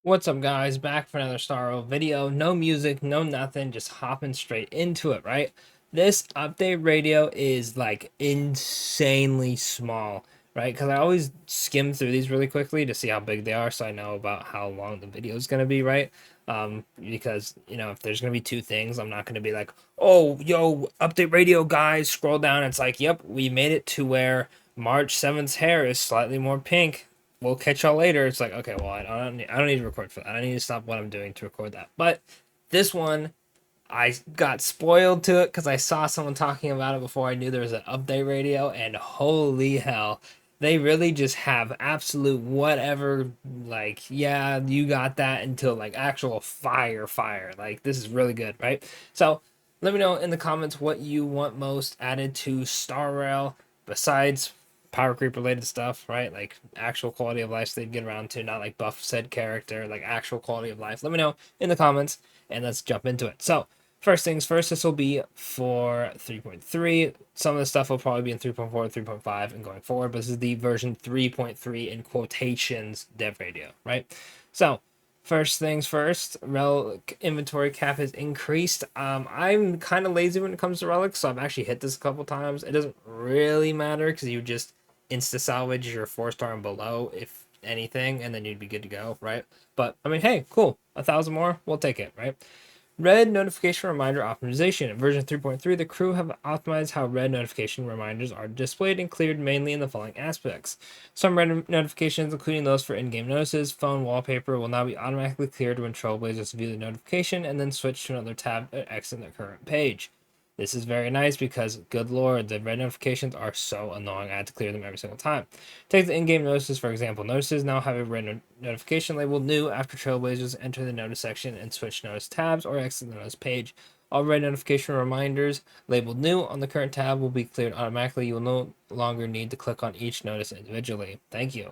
What's up, guys? Back for another Starro video. No music, no nothing, just hopping straight into it, right? This update radio is like insanely small, right? Because I always skim through these really quickly to see how big they are so I know about how long the video is going to be, right? Because, if there's going to be two things, I'm not going to be like, oh, yo, update radio, guys, scroll down. It's like, yep, we made it to where March 7th's hair is slightly more pink. We'll catch y'all later. It's like, okay, well, I don't need to record for that. I need to stop what I'm doing to record that. But this one, I got spoiled to it because I saw someone talking about it before I knew there was an update radio, and holy hell, they really just have absolute whatever. Like, yeah, you got that until like actual fire. Like, this is really good, right? So, let me know in the comments what you want most added to Star Rail besides power creep related stuff, right? Like actual quality of life so they'd get around to, not like buff said character, like actual quality of life. Let me know in the comments and let's jump into it. So, first things first, this will be for 3.3. Some of the stuff will probably be in 3.4, 3.5, and going forward, but this is the version 3.3 in quotations dev radio, right? So, first things first, relic inventory cap is increased. I'm kind of lazy when it comes to relics, so I've actually hit this a couple times. It doesn't really matter because you just insta salvage your 4-star and below, if anything, and then you'd be good to go, right? But I mean, hey, cool, 1,000 more, we'll take it, right? Red notification reminder optimization. In version 3.3, the crew have optimized how red notification reminders are displayed and cleared mainly in the following aspects. Some red notifications, including those for in-game notices, phone wallpaper, will now be automatically cleared when Trailblazers view the notification and then switch to another tab or exit the current page. This is very nice because, good lord, the red notifications are so annoying. I had to clear them every single time. Take the in-game notices, for example. Notices now have a red notification labeled new after Trailblazers enter the notice section and switch notice tabs or exit the notice page. All red notification reminders labeled new on the current tab will be cleared automatically. You will no longer need to click on each notice individually. Thank you.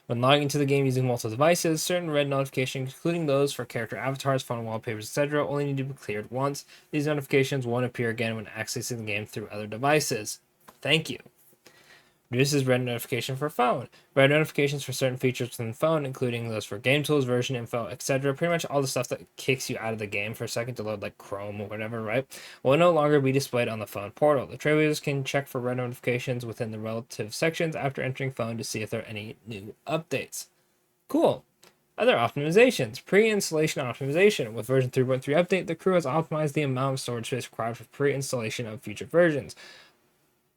When logging into the game using multiple devices, certain red notifications, including those for character avatars, phone wallpapers, etc., only need to be cleared once. These notifications won't appear again when accessing the game through other devices. Thank you. Reduces red notification for phone. Red notifications for certain features within the phone, including those for game tools, version info, etc. Pretty much all the stuff that kicks you out of the game for a second to load, like Chrome or whatever, right? Will no longer be displayed on the phone portal. The trailblazers can check for red notifications within the relative sections after entering phone to see if there are any new updates. Cool. Other optimizations. Pre-installation optimization. With version 3.3 update, the crew has optimized the amount of storage space required for pre-installation of future versions.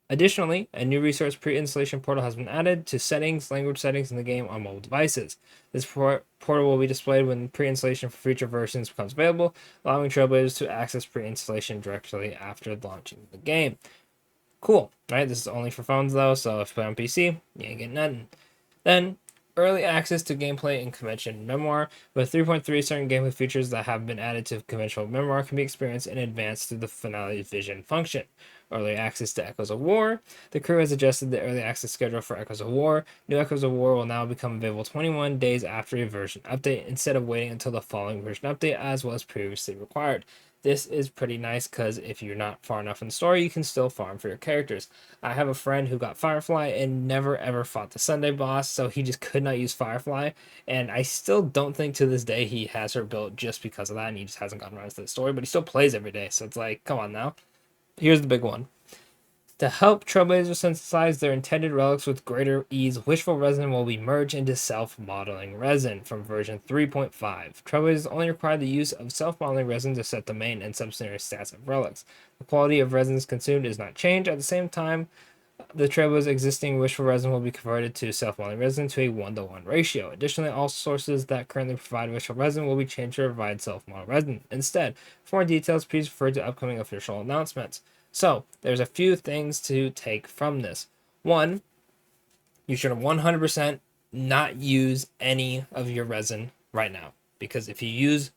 Additionally, a new resource pre-installation portal has been added to settings, language settings in the game on mobile devices. This portal will be displayed when pre-installation for future versions becomes available, allowing Trailblazers to access pre-installation directly after launching the game. Cool, right? This is only for phones though, so if you play on PC, you ain't getting nothing. Then, early access to gameplay in convention memoir. With 3.3, certain gameplay features that have been added to conventional memoir can be experienced in advance through the finale's vision function. Early access to Echoes of War. The crew has adjusted the early access schedule for Echoes of War. New Echoes of War will now become available 21 days after a version update instead of waiting until the following version update as was previously required. This is pretty nice because if you're not far enough in the story, you can still farm for your characters. I have a friend who got Firefly and never ever fought the Sunday boss, so he just could not use Firefly. And I still don't think to this day he has her built just because of that, and he just hasn't gotten around to the story, but he still plays every day, so it's like, come on now. Here's the big one. To help Trailblazers synthesize their intended relics with greater ease, Wishful Resin will be merged into self-modeling resin from version 3.5. Trailblazers only require the use of self-modeling resin to set the main and subsidiary stats of relics. The quality of resins consumed is not changed. At the same time, the Trailblazers' existing Wishful Resin will be converted to self-modeling resin to a 1-to-1 ratio. Additionally, all sources that currently provide Wishful Resin will be changed to provide self-modeling resin instead. For more details, please refer to upcoming official announcements. So, there's a few things to take from this. One, you should 100% not use any of your resin right now. Because if you use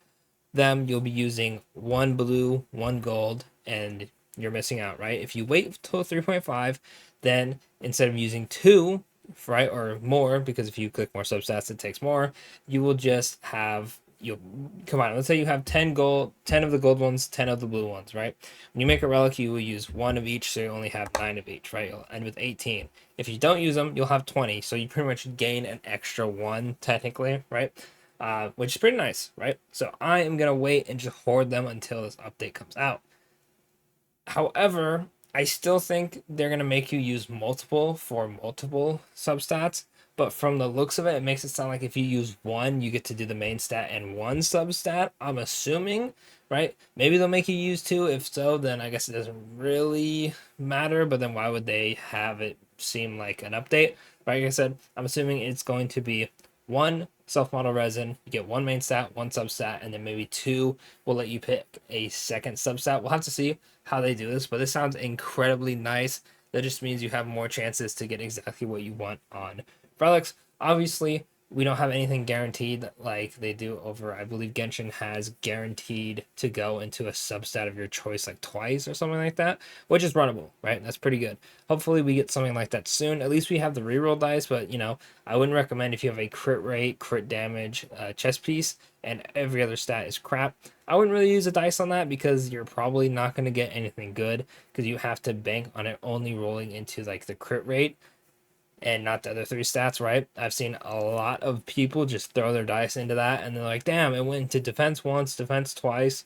them, you'll be using one blue, one gold, and you're missing out, right? If you wait till 3.5, then instead of using two, right, or more, because if you click more substats, it takes more, you will just have, you'll come on, let's say you have 10 gold, 10 of the gold ones, 10 of the blue ones, right? When you make a relic, you will use one of each, so you only have 9 of each, right? You'll end with 18. If you don't use them, you'll have 20, so you pretty much gain an extra one, technically, right? which is pretty nice, right? So I am gonna wait and just hoard them until this update comes out. However, I still think they're going to make you use multiple for multiple substats. But from the looks of it, it makes it sound like if you use one, you get to do the main stat and one substat. I'm assuming, right? Maybe they'll make you use two. If so, then I guess it doesn't really matter. But then why would they have it seem like an update? Like I said, I'm assuming it's going to be one self-model resin, you get one main stat, one substat, and then maybe two will let you pick a second substat. We'll have to see how they do this, but this sounds incredibly nice. That just means you have more chances to get exactly what you want on Relics. Obviously, we don't have anything guaranteed like they do over, I believe Genshin has guaranteed to go into a substat of your choice like twice or something like that, which is runnable, right? That's pretty good. Hopefully we get something like that soon. At least we have the reroll dice, but you know, I wouldn't recommend if you have a crit rate, crit damage, chest piece, and every other stat is crap. I wouldn't really use a dice on that because you're probably not going to get anything good because you have to bank on it only rolling into like the crit rate and not the other three stats, right? I've seen a lot of people just throw their dice into that and they're like, damn, it went to defense once, defense twice,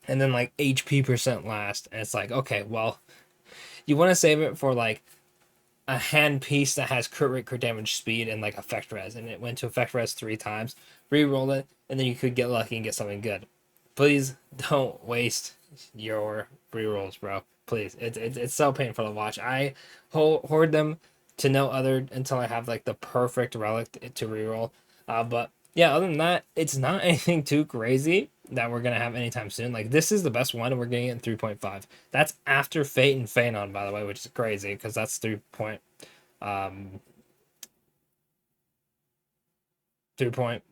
and then like HP percent last. And it's like, okay, well, you want to save it for like a hand piece that has crit rate, crit damage, speed, and like effect res, and it went to effect res 3 times. Re-roll it, and then you could get lucky and get something good. Please don't waste your re-rolls, bro. Please, it's so painful to watch. I hoard them to no other until I have like the perfect relic to re-roll. But yeah, other than that, it's not anything too crazy that we're gonna have anytime soon. Like this is the best one, and we're getting it in 3.5. That's after Fate and Phanon, by the way, which is crazy because that's 3. 3 point.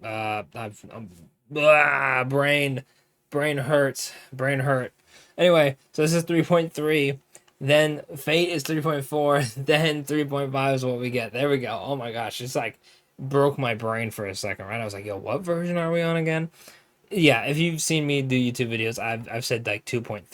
Brain hurts. Brain hurt. Anyway, so this is 3.3. Then Fate is 3.4. Then 3.5 is what we get. There we go. Oh my gosh, it's like broke my brain for a second, right? I was like, yo, what version are we on again? Yeah, if you've seen me do YouTube videos, I've said like 2.3,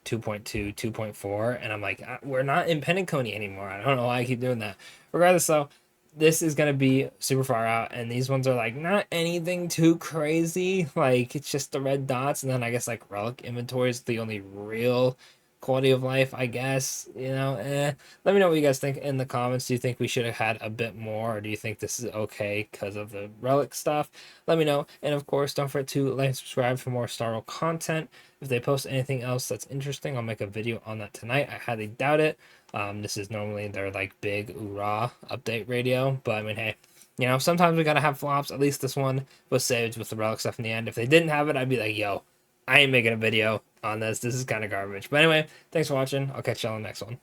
2.2, 2.4, and I'm like, we're not in Penacony anymore. I don't know why I keep doing that. Regardless, though, this is gonna be super far out, and these ones are like not anything too crazy. Like it's just the red dots, and then I guess like relic inventory is the only real quality of life, I guess. You know, let me know what you guys think in the comments. Do you think we should have had a bit more, or do you think this is okay because of the relic stuff? Let me know. And of course, don't forget to like and subscribe for more Star Wars content. If they post anything else that's interesting, I'll make a video on that tonight. I highly doubt it. This is normally their like big hoorah update radio, but I mean, hey, you know, sometimes we gotta have flops. At least this one was saved with the relic stuff in the end. If they didn't have it, I'd be like, yo, I ain't making a video on this. This is kind of garbage. But anyway, thanks for watching. I'll catch you on the next one.